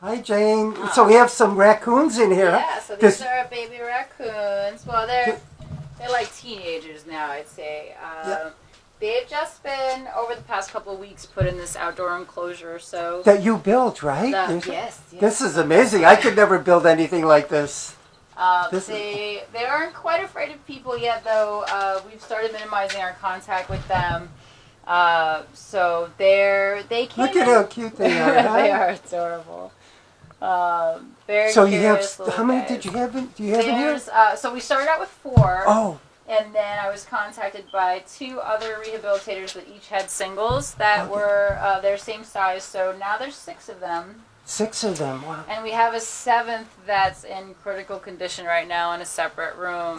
Hi, Jane. So we have some raccoons in here. Yeah, so these are baby raccoons. Well, they're like teenagers now, I'd say. They've just been, over the past couple of weeks, put in this outdoor enclosure. So that you built, right? Yes. This is amazing. I could never build anything like this. They aren't quite afraid of people yet, though. We've started minimizing our contact with them. So they came Look at how cute they are. Huh? They are adorable. Very so curious. You have how many did you have? Do you have in here? So we started out with 4. Oh. And then I was contacted by 2 other rehabilitators that each had singles that were their same size. So now there's 6 of them. 6 of them, wow. And we have a 7th that's in critical condition right now in a separate room.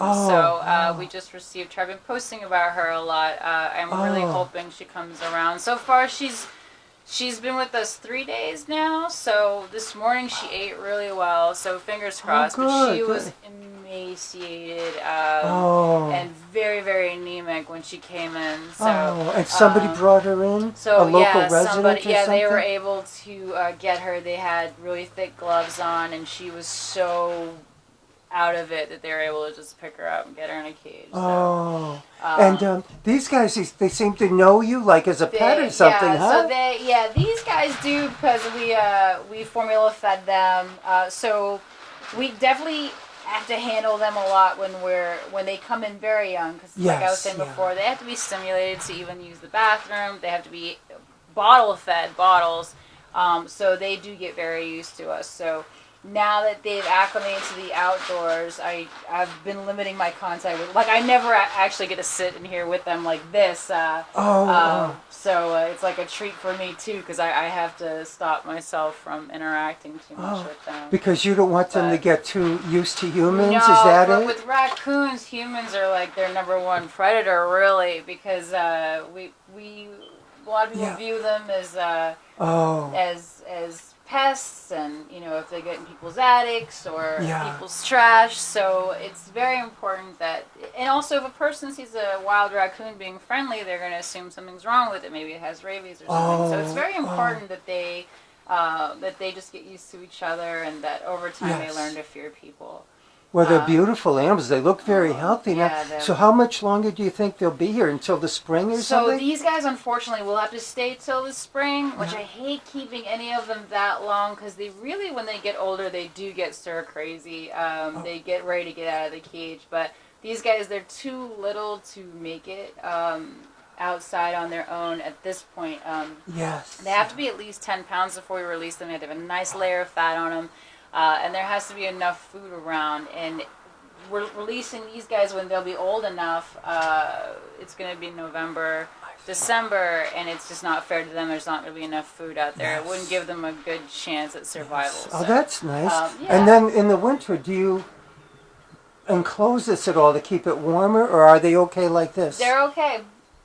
We just received her. I've been posting about her a lot. I'm really hoping she comes around. So far, she's been with us 3 days now. So this morning she ate really well. So fingers crossed. But she was emaciated and very, very anemic when she came in. So, and somebody brought her in? So a local resident or something? They were able to get her. They had really thick gloves on, and she was so out of it that they were able to just pick her up and get her in a cage. So, and these guys, they seem to know you, like as a pet or something, huh? So these guys do, because we formula fed them. So we definitely have to handle them a lot when they come in very young, because like I was saying before, they have to be stimulated to even use the bathroom. They have to be bottle fed bottles, so they do get very used to us. So now that they've acclimated to the outdoors, I've been limiting my contact with, like, I never actually get to sit in here with them like this. So it's like a treat for me too, because I have to stop myself from interacting too much with them. Because you don't want them to get too used to humans, no, is that it? With raccoons, humans are like their number one predator, really, because a lot of people view them as pests, and if they get in people's attics or people's trash. So it's very important that, and also if a person sees a wild raccoon being friendly, they're going to assume something's wrong with it. Maybe it has rabies or something. So it's very important that they just get used to each other, and that over time they learn to fear people. Well, they're beautiful animals. They look very healthy now. So how much longer do you think they'll be here? Until the spring or something? So these guys, unfortunately, will have to stay till the spring, which I hate keeping any of them that long, because they really, when they get older, they do get stir crazy. They get ready to get out of the cage. But these guys, they're too little to make it outside on their own at this point. They have to be at least 10 pounds before we release them. They have to have a nice layer of fat on them. And there has to be enough food around, and we're releasing these guys when they'll be old enough. It's going to be November, December, and it's just not fair to them. There's not going to be enough food out there. It wouldn't give them a good chance at survival. So. Oh, that's nice. And then in the winter, do you enclose this at all to keep it warmer, or are they okay like this? They're okay.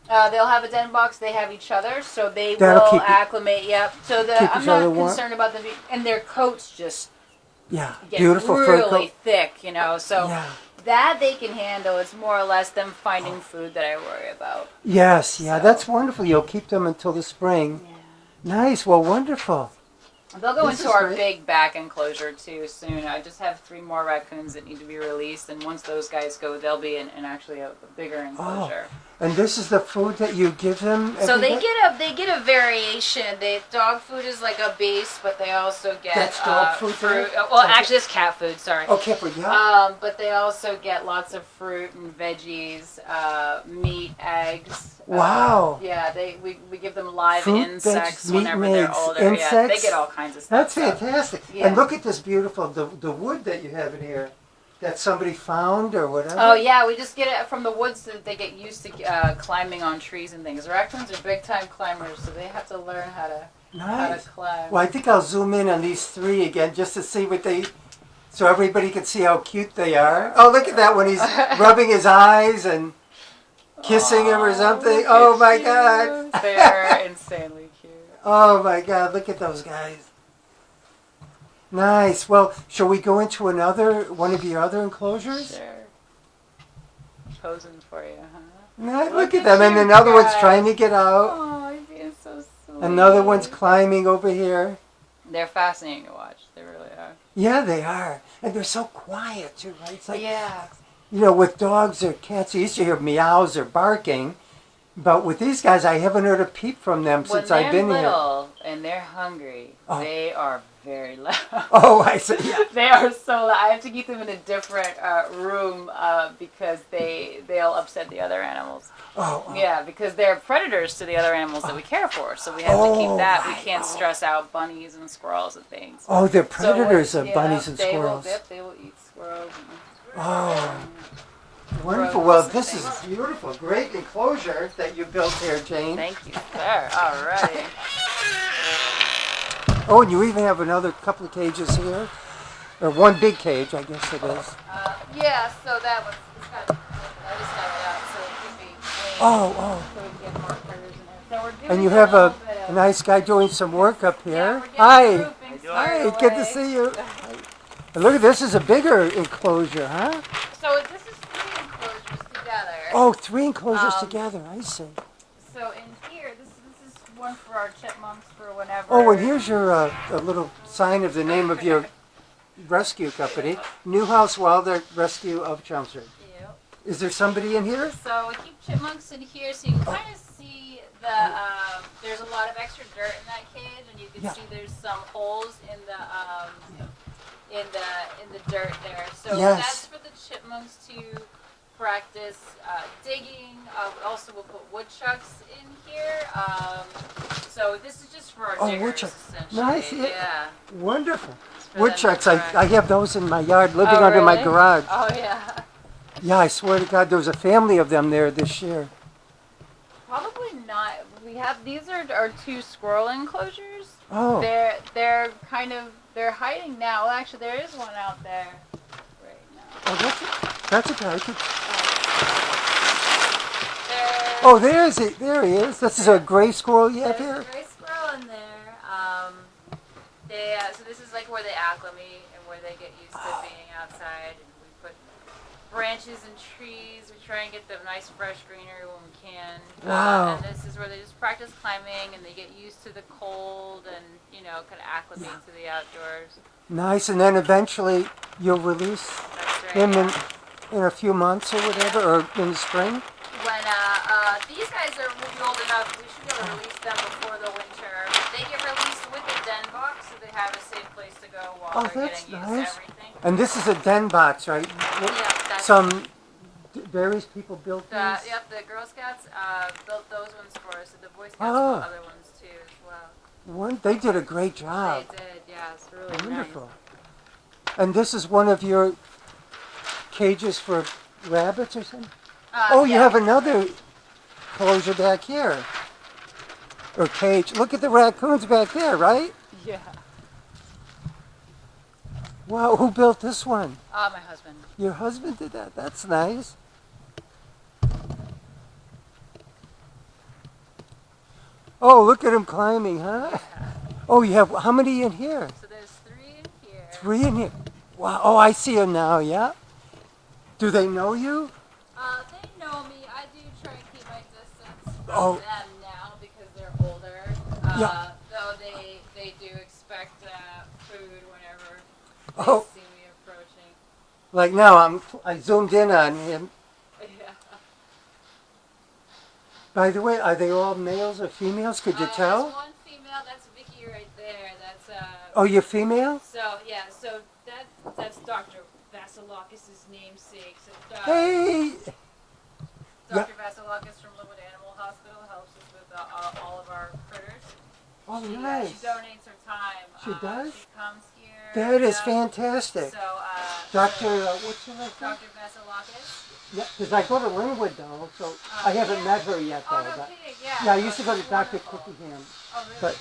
They'll have a den box. They have each other, so they will acclimate. Yep. So I'm not concerned about them, and their coats just get beautiful really thick, so that they can handle. It's more or less them finding food that I worry about. Yes, that's wonderful. You'll keep them until the spring. Nice, well, wonderful. They'll go into our big back enclosure too soon. I just have 3 more raccoons that need to be released, and once those guys go, they'll be in actually a bigger enclosure. And this is the food that you give them? So they get a variation. Dog food is like a base, but they also get dog food, fruit. Well, actually, it's cat food. Sorry. Oh, cat food. Yeah. But they also get lots of fruit and veggies, meat, eggs. Wow. We give them live fruit, insects meat, whenever they're older. Insects? Yeah, they get all kinds of stuff. That's fantastic. And look at this beautiful the wood that you have in here. That somebody found or whatever? Oh, yeah, we just get it from the woods so that they get used to climbing on trees and things. Raccoons are big-time climbers, so they have to learn how to climb. Well, I think I'll zoom in on these 3 again just to see so everybody can see how cute they are. Oh, look at that when he's rubbing his eyes and kissing him or something. Oh, my God. They're insanely cute. Oh, my God, look at those guys. Nice. Well, shall we go into one of your other enclosures? Sure. Posing for you, huh? No, look at them. And another one's trying to get out. Oh, you're being so sweet. Another one's climbing over here. They're fascinating to watch. They really are. Yeah, they are. And they're so quiet, too, right? It's like, Yeah. you know, with dogs or cats, you used to hear meows or barking. But with these guys, I haven't heard a peep from them since I've been When they're here. little and they're hungry, they are very loud. Oh, I see. Yeah. They are so loud. I have to keep them in a different room because they'll upset the other animals. Oh, Yeah, because they're predators to the other animals that we care for. So we have to keep that. right. We can't stress out bunnies and squirrels and things. Oh, they're predators So of bunnies and squirrels. They will eat squirrels. Oh, wonderful. Well, this is beautiful. Great enclosure that you built here, Jane. Thank you, sir. All right. Oh, and you even have another couple of cages here. Or one big cage, I guess it is. Yeah, so that was, it's kind of, I just got it out so it could be clean. Oh. So we can get more critters in there. So we're doing And you have a little bit of, nice guy doing some work up yeah, here. we're getting Hi. the roofing started Hi, good to away. see you. And look at this, is a bigger enclosure, huh? So this is 3 enclosures together. Oh, 3 enclosures together, I see. So in here, this is one for our chipmunks for whenever. Oh, and here's your a little sign of the name of your rescue company, Newhouse Wildlife Rescue of Chelmsford. Yep. Is there somebody in here? So we keep chipmunks in here so you can kind of see the, there's a lot of extra dirt in that cage, and you can see there's some holes in the dirt there. So that's for the chipmunks to practice digging. Also, we'll put woodchucks in here. So this is just for our diggers, woodchucks. essentially. Nice. Yeah. Wonderful. For Woodchucks, them to I have those in my yard, living Oh, under my really? garage. Oh, yeah. Yeah, I swear to God, there was a family of them there this year. Probably not. We have, these are 2 squirrel enclosures. Oh. They're kind of, they're hiding now. Well, actually, there is one out there right now. Oh, that's a guy. They're- Oh, there he is. This is a gray squirrel you have There's here? a gray squirrel in there. So this is like where they acclimate and where they get used to being outside. And we put branches and trees. We try and get them nice, fresh greenery when we can. Wow. And this is where they just practice climbing and they get used to the cold and, you know, kind of acclimate to the outdoors. Nice, and then eventually you'll release That's right. him in a few months or whatever, or in the spring? When these guys will be old enough, we should be able to release them before the winter. They get released with a den box, so they have a safe place to go while they're that's getting used nice. to everything. And this is a den box, right? Yeah, that's Some various people built these? Yep, the Girl Scouts built those ones for us, and the Boy Scouts built other ones too as well. They did a great job. They did, yeah, it's really Wonderful. And this is one of your cages for rabbits or something? Nice. You have another enclosure back here. Or cage. Look at the raccoons back there, right? Yeah. Wow, who built this one? My husband. Your husband did that? That's nice. Oh, look at him climbing, huh? Yeah. Oh, you have, how many in here? So there's 3 in here. 3 in here. Wow, oh, I see them now, yeah? Do they know you? They know me. I do try and keep my distance from Oh. them now because they're older. Yeah. Though they do expect food whenever they Oh. see me approaching. Like now, I zoomed in on him. Yeah. By the way, are they all males or females? Could you tell? There's one female. That's Vicky right there. That's Oh, you're female? So yeah. So that's Dr. Vasilakis' namesake. So, Hey! Dr. Vasilakis from Linwood Animal Hospital helps us with all of our critters. Oh, She nice. donates her time. She does? She comes here. That is yeah. fantastic. So, Dr. What's your last name? Dr. Vasilakis. Yeah, because I go to Linwood though, so I haven't met her yet though. Oh, no but- kidding, yeah. yeah, I used to go to She's Dr. wonderful. Cookingham, Oh, really? but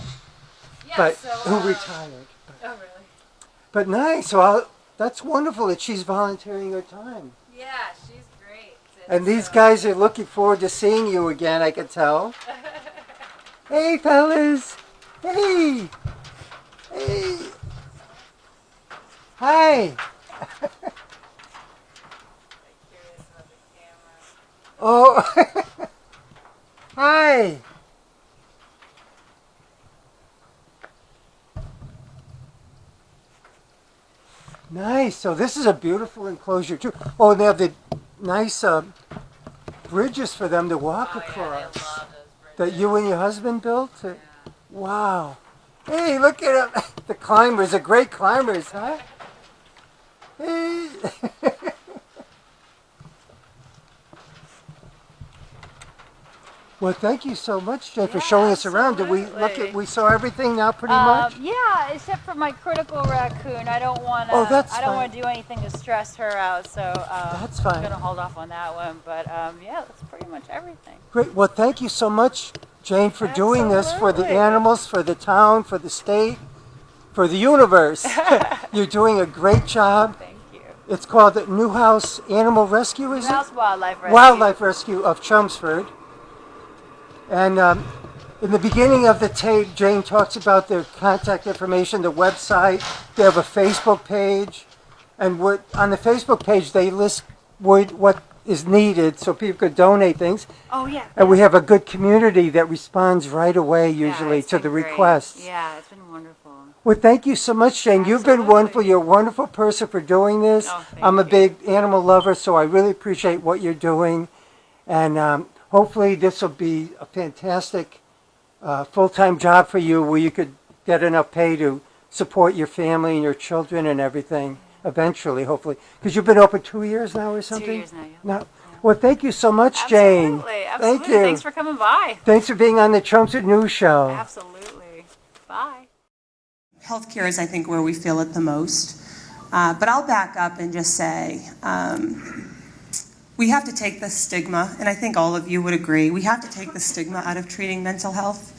yeah, so, who retired. Oh, really? But nice. So that's wonderful that she's volunteering her time. Yeah, she's great. And these guys are looking forward to seeing you again, I can tell. Hey, fellas. Hey. Hey. Hi. Curious about the camera. Oh. Hi. Nice. So this is a beautiful enclosure too. Oh, and they have the nice bridges for them to walk across that you and your husband built. Wow. Hey, look at them. The climbers are great climbers, huh? Hey. Well, thank you so much, Jay, for showing us around. Did we look at? We saw everything now, pretty much. Yeah, except for my critical raccoon. I don't want to. Oh, that's I don't fine. want to do anything to stress her out. So That's fine. I'm gonna hold off on that one. But yeah, that's pretty much everything. Great. Well, thank you so much, Jane, for doing this for the Absolutely. animals, for the town, for the state, for the universe. You're doing a great job. Thank you. It's called the Newhouse Animal Rescue, is Newhouse it? Wildlife Rescue. Wildlife Rescue of Chelmsford. And in the beginning of the tape, Jane talks about their contact information, the website. They have a Facebook page. And on the Facebook page, they list what is needed so people could donate things. Oh yeah. And we have a good community that responds right away usually to the requests. Yeah, it's been wonderful. Well, thank you so much, Jane. You've been wonderful. You're a wonderful person for doing this. Oh, thank I'm a you. big animal lover, so I really appreciate what you're doing. And hopefully this will be a fantastic full-time job for you where you could get enough pay to support your family and your children and everything eventually, hopefully. Because you've been open 2 years now or something? 2 years now, yeah. No. Well, thank you so much, Jane. Absolutely. Thank you. Thanks for coming by. Thanks for being on the Chelmsford News Show. Absolutely. Bye. Healthcare is, I think, where we feel it the most. But I'll back up and just say we have to take the stigma, and I think all of you would agree, we have to take the stigma out of treating mental health.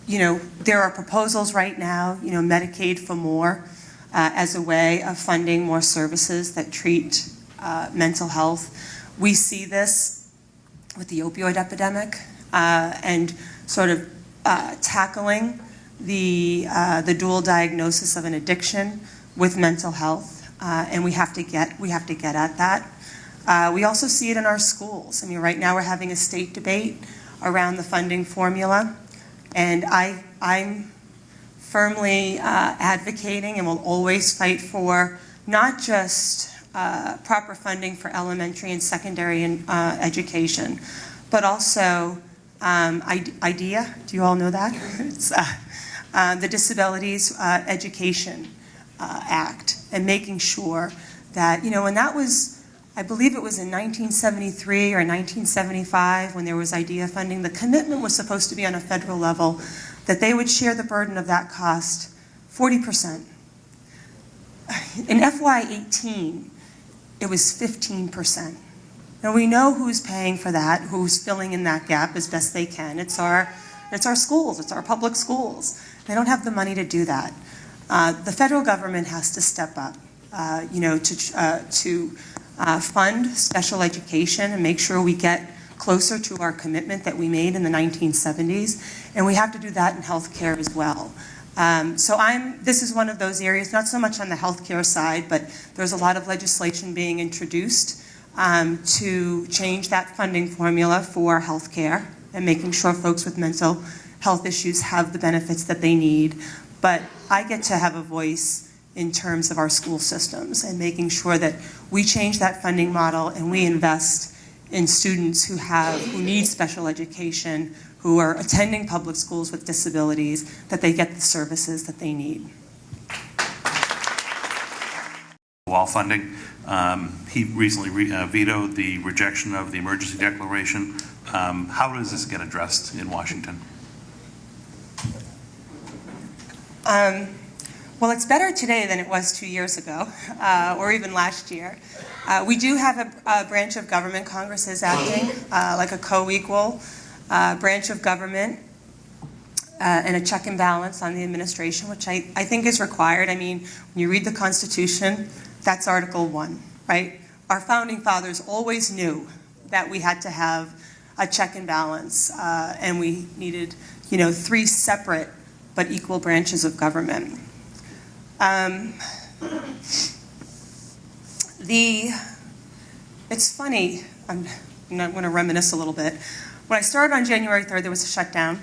You know, there are proposals right now, you know, Medicaid for More as a way of funding more services that treat mental health. We see this with the opioid epidemic and sort of tackling the dual diagnosis of an addiction with mental health, and we have to get at that. We also see it in our schools. I mean, right now we're having a state debate around the funding formula, and I'm firmly advocating and will always fight for not just proper funding for elementary and secondary education, but also IDEA. Do you all know that? It's the Disabilities Education Act, and making sure that, you know, and that was, I believe it was in 1973 or 1975 when there was IDEA funding. The commitment was supposed to be on a federal level that they would share the burden of that cost 40%. In FY18, it was 15%. Now we know who's paying for that, who's filling in that gap as best they can. It's our schools, it's our public schools. They don't have the money to do that. The federal government has to step up, you know, to fund special education and make sure we get closer to our commitment that we made in the 1970s, and we have to do that in healthcare as well. So this is one of those areas, not so much on the healthcare side, but there's a lot of legislation being introduced to change that funding formula for healthcare and making sure folks with mental health issues have the benefits that they need. But I get to have a voice in terms of our school systems and making sure that we change that funding model and we invest in students who need special education, who are attending public schools with disabilities, that they get the services that they need. While funding, he recently vetoed the rejection of the emergency declaration. How does this get addressed in Washington? Well, it's better today than it was 2 years ago, or even last year. We do have a branch of government. Congress is acting like a co-equal branch of government and a check and balance on the administration, which I think is required. I mean, when you read the Constitution, that's Article 1, right? Our founding fathers always knew that we had to have a check and balance, and we needed, you know, 3 separate but equal branches of government. It's funny, I'm going to reminisce a little bit. When I started on January 3rd, there was a shutdown.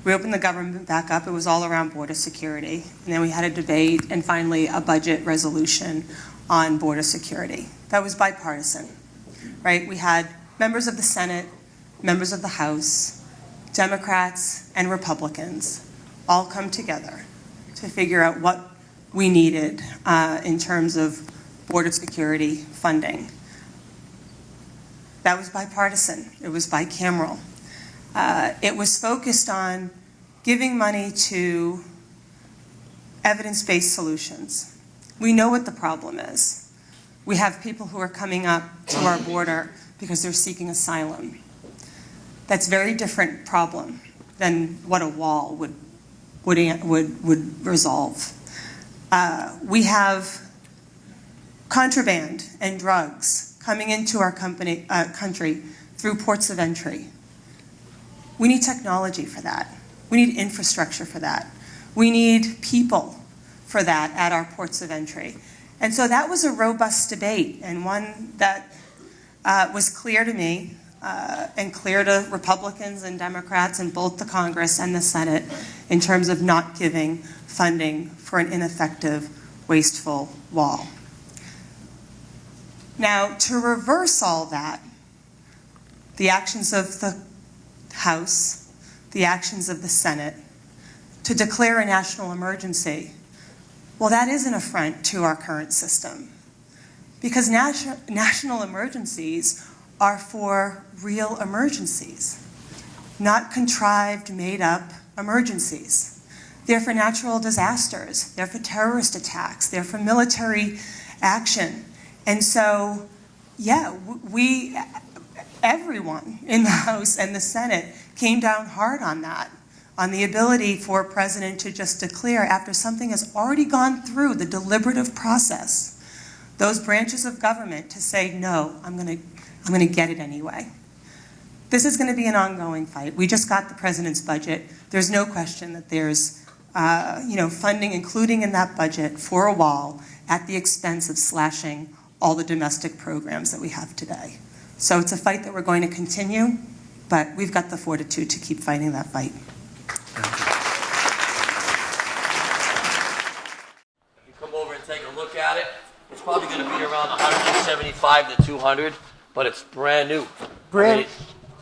We opened the government back up. It was all around border security. And then we had a debate and finally a budget resolution on border security. That was bipartisan, right? We had members of the Senate, members of the House, Democrats and Republicans all come together to figure out what we needed in terms of border security funding. That was bipartisan. It was bicameral. It was focused on giving money to evidence-based solutions. We know what the problem is. We have people who are coming up to our border because they're seeking asylum. That's a very different problem than what a wall would resolve. We have contraband and drugs coming into our country through ports of entry. We need technology for that. We need infrastructure for that. We need people for that at our ports of entry. And so that was a robust debate, and one that was clear to me and clear to Republicans and Democrats in both the Congress and the Senate in terms of not giving funding for an ineffective, wasteful wall. Now, to reverse all that, the actions of the House, the actions of the Senate, to declare a national emergency, well, that is an affront to our current system. Because national emergencies are for real emergencies, not contrived, made-up emergencies. They're for natural disasters. They're for terrorist attacks. They're for military action. And so, yeah, everyone in the House and the Senate came down hard on that, on the ability for a president to just declare after something has already gone through the deliberative process, those branches of government to say, no, I'm going to get it anyway. This is going to be an ongoing fight. We just got the president's budget. There's no question that there's funding, including in that budget, for a wall at the expense of slashing all the domestic programs that we have today. So it's a fight that we're going to continue, but we've got the fortitude to keep fighting that fight. If you come over and take a look at it, it's probably going to be around 175 to 200, but it's brand new.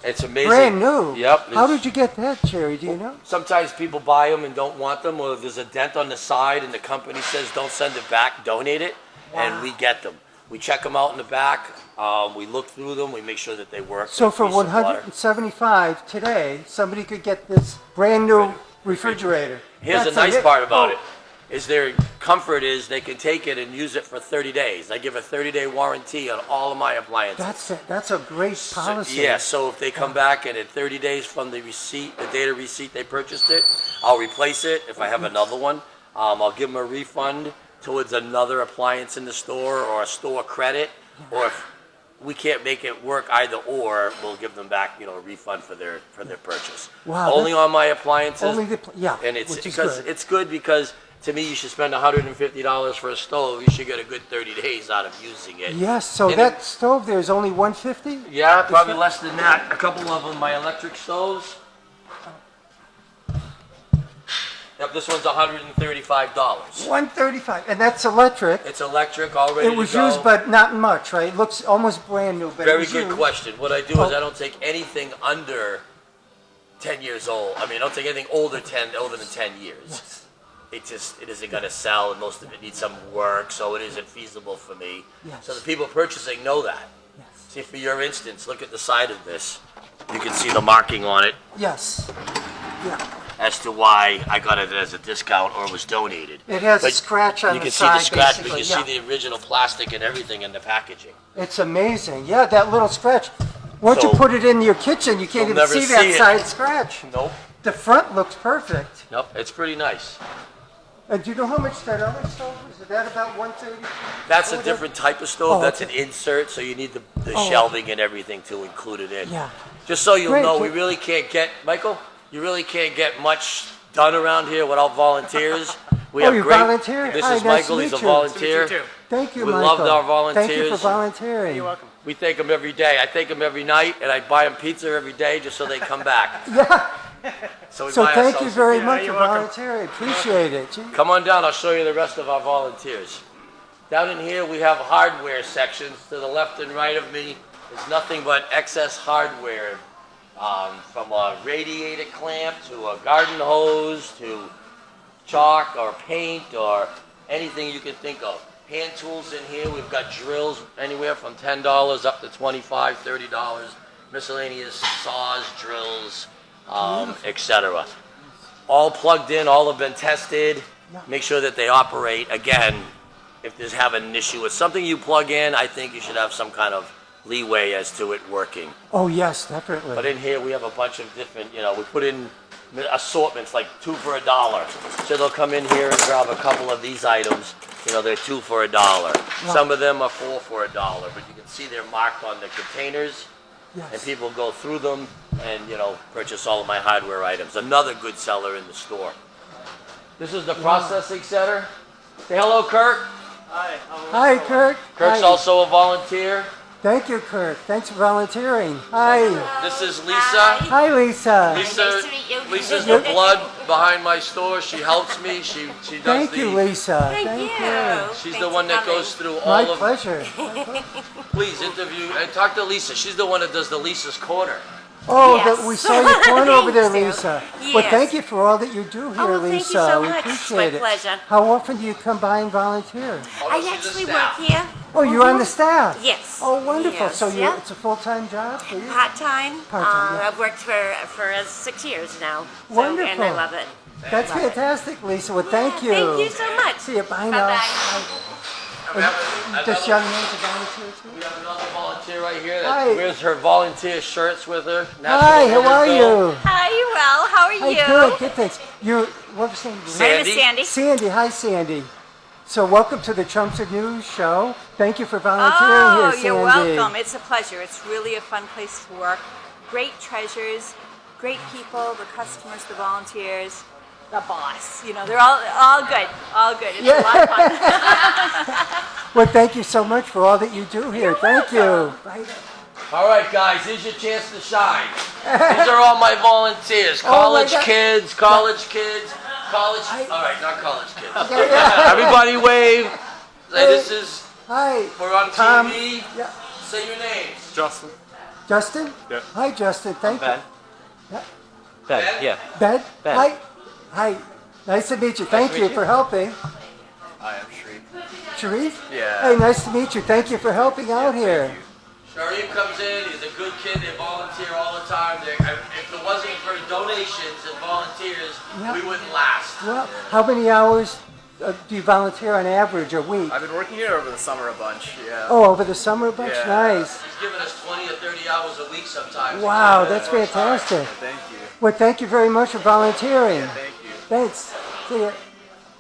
It's amazing. Brand new? Yep. How did you get that, Jerry? Do you know? Sometimes people buy them and don't want them, or there's a dent on the side and the company says don't send it back, donate it, and we get them. We check them out in the back, we look through them, we make sure that they work. So for 175 today, somebody could get this brand new refrigerator. Here's the nice part about it, is their comfort is they can take it and use it for 30 days. I give a 30-day warranty on all of my appliances. That's a great policy. So, yeah, so if they come back and in 30 days from the receipt, the data receipt they purchased it, I'll replace it. If I have another one, I'll give them a refund towards another appliance in the store or a store credit, or if we can't make it work either or, we'll give them back, a refund for their purchase. Wow, only on my appliances. Only and it's which is because good. it's good because to me you should spend $150 for a stove. You should get a good 30 days out of using it. Yes, so And that stove there is only 150? Yeah, probably less than that. A couple of them, my electric stoves. Yep, this one's $135. 135, and that's electric. It's electric, all ready to go. It was used, but not much, right? It looks almost brand new, but Very it was good used. question. What I do is I don't take anything under 10 years old. I don't take anything older than 10 years. Yes. It isn't going to sell, and most of it needs some work, so it isn't feasible for me. Yes. So the people purchasing know that. Yes. See, for your instance, look at the side of this. You can see the marking on it Yes. Yeah. as to why I got it as a discount or was donated. It has a But scratch on you the can side, see the scratch, but basically. you can see the original plastic and everything in the packaging. It's amazing. Yeah, that little scratch. Once you So- put it in your kitchen, you can't You'll even never see that see it. side scratch. Nope. The front looks perfect. Nope, it's pretty nice. And do you know how much that other stove was? Is that about 130? That's a different type of stove. Oh, That's okay. an insert, so you need the Oh, shelving and everything to include it in. Yeah. Just so you'll Great. know, we really can't get, Michael, you really can't get much done around here without volunteers. We have you great, volunteer? This Hi, is nice Michael, to he's a meet you. volunteer. Thank you, We Michael. loved our volunteers. Thank you for volunteering. You're welcome. We thank them every day. I thank them every night, and I buy them pizza every day just so they come back. Yeah, So we So buy thank you ourselves- very Yeah, much for you're welcome. volunteering. Appreciate it. Gee. Come on down, I'll show you the rest of our volunteers. Down in here, we have hardware sections. To the left and right of me is nothing but excess hardware. From a radiator clamp to a garden hose to chalk or paint or anything you can think of. Hand tools in here, we've got drills anywhere from $10 up to $25, $30. Miscellaneous saws, drills, etc. All plugged in, all have been tested. Make sure that they operate. Again, if there's having an issue with something you plug in, I think you should have some kind of leeway as to it working. Oh, yes, definitely. But in here, we have a bunch of different, we put in assortments like 2 for $1. So they'll come in here and grab a couple of these items. They're 2 for $1. Some of them are 4 for $1, but you can see they're marked on the containers. And Yes. people go through them and, purchase all of my hardware items. Another good seller in the store. This is the processing center. Say hello, Kirk. Hi, Kirk. Kirk's Hi. also a volunteer. Thank you, Kirk. Thanks for volunteering. Hi. This is Lisa. Hi, Lisa. Lisa, Nice to meet you. Lisa's the blood behind my store. She helps me. She does Thank the. you, Lisa. Thank you. She's Thanks the one for that coming. goes through all My of. pleasure. Please interview and talk to Lisa. She's the one that does the Lisa's Corner. Oh, Yes. we saw your corner over there, Thank you. Lisa. Well, Yes. thank you for all that you do here, well, Lisa. thank you so We much. appreciate It's my it. pleasure. How often do you come by and volunteer? I she's a actually staff. work here. Oh, you're on the staff? Yes. Oh, wonderful. Yes. So Yeah. it's a full-time job for you? Part-time. Part-time, yeah. I've worked for 6 years now. So, Wonderful. And I love it. That's Love it. fantastic, Lisa. Well, thank you. Thank you so much. See you. Bye now. Bye-bye. This young man's a volunteer too? We have another volunteer right here Hi. that wears her volunteer shirts with her. Hi, how are National you? Hi, well, how are Hi, you? good, good, thanks. What was your name? My name is Sandy? Sandy. Sandy, hi Sandy. So welcome to the Chelmsford News Show. Thank you for volunteering here, Sandy. You're welcome. It's a pleasure. It's really a fun place to work. Great treasures, great people, the customers, the volunteers, the boss. They're all good. All good. It's a lot of fun. Well, thank you so much for all that you do here. Thank you. Bye. All right, guys, here's your chance to shine. These are all my volunteers. Oh, my College God. kids, college kids, college. All right, not college kids. Everybody wave. Say, this is, Hi. we're on Tom. TV. Yeah. Say your names. Justin. Justin? Yeah. Hi, Justin. Thank Ben. you. Ben, Ben? yeah. Ben? Ben. Hi. Hi. Nice to meet you. Thank to you meet you. for helping. I am Sharif. Sharif? Yeah. Hey, nice to meet you. Thank you for helping out here. Sharif comes in, he's a good kid, they volunteer all the time. If it wasn't for donations and volunteers, Yeah. we wouldn't last. Well, how many hours do you volunteer on average a week? I've been working here over the summer a bunch, yeah. Oh, over the summer a bunch? Yeah. Nice. He's giving us 20 or 30 hours a week sometimes. Wow, that's fantastic. Thank you. Well, thank you very much for volunteering. Thank you. Thanks. See ya.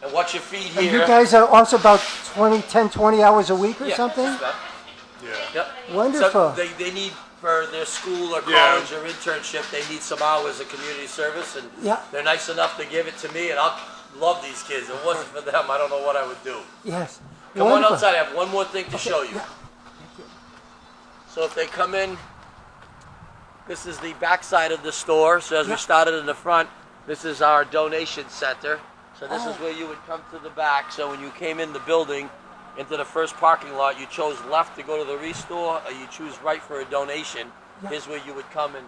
And watch your feet And here. you guys are also about 20 hours a week or Yeah, something? just about. Yep. Wonderful. So they need, for their school or college or internship, they need some hours of community service, and Yeah. they're nice enough to give it to me, and I'll love these kids. If it wasn't for them, I don't know what I would do. Yes. Come on Wonderful. outside, I have one more thing to show you. Yeah. So if they come in, this is the back side of the store. So as Yeah. we started in the front, this is our donation center. So this is where you would come to the back. So when you came in the building, into the first parking lot, you chose left to go to the restore, or you choose right for a donation. Yeah. Here's where you would come and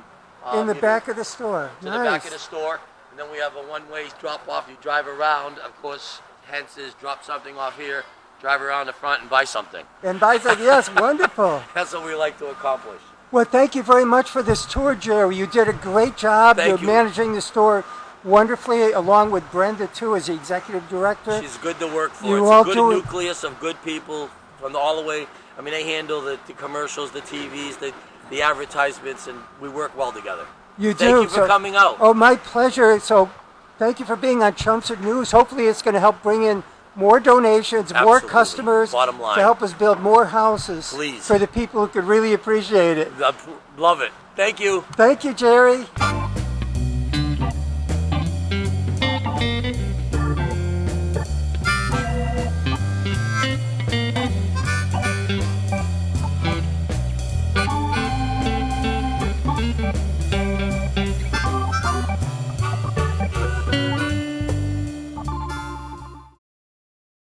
In the back of the store. to Nice. the back of the store, and then we have a one-way drop-off. You drive around, of course. Hence is drop something off here, drive around the front, and buy something. And Bison, yes, wonderful. That's what we like to accomplish. Well, thank you very much for this tour, Jerry. You did a great job. Thank You're you. managing the store wonderfully, along with Brenda, too, as the executive director. She's good to work for. You It's all a good do it- nucleus of good people from all the way. I mean, they handle the commercials, the TVs, the advertisements, and we work well together. You do. Thank you for so- coming out. Oh, my pleasure. So thank you for being on Chelmsford News. Hopefully it's going to help bring in more donations, more Absolutely. customers, Bottom line. to help us build more houses Please. for the people who could really appreciate it. I love it. Thank you. Thank you, Jerry.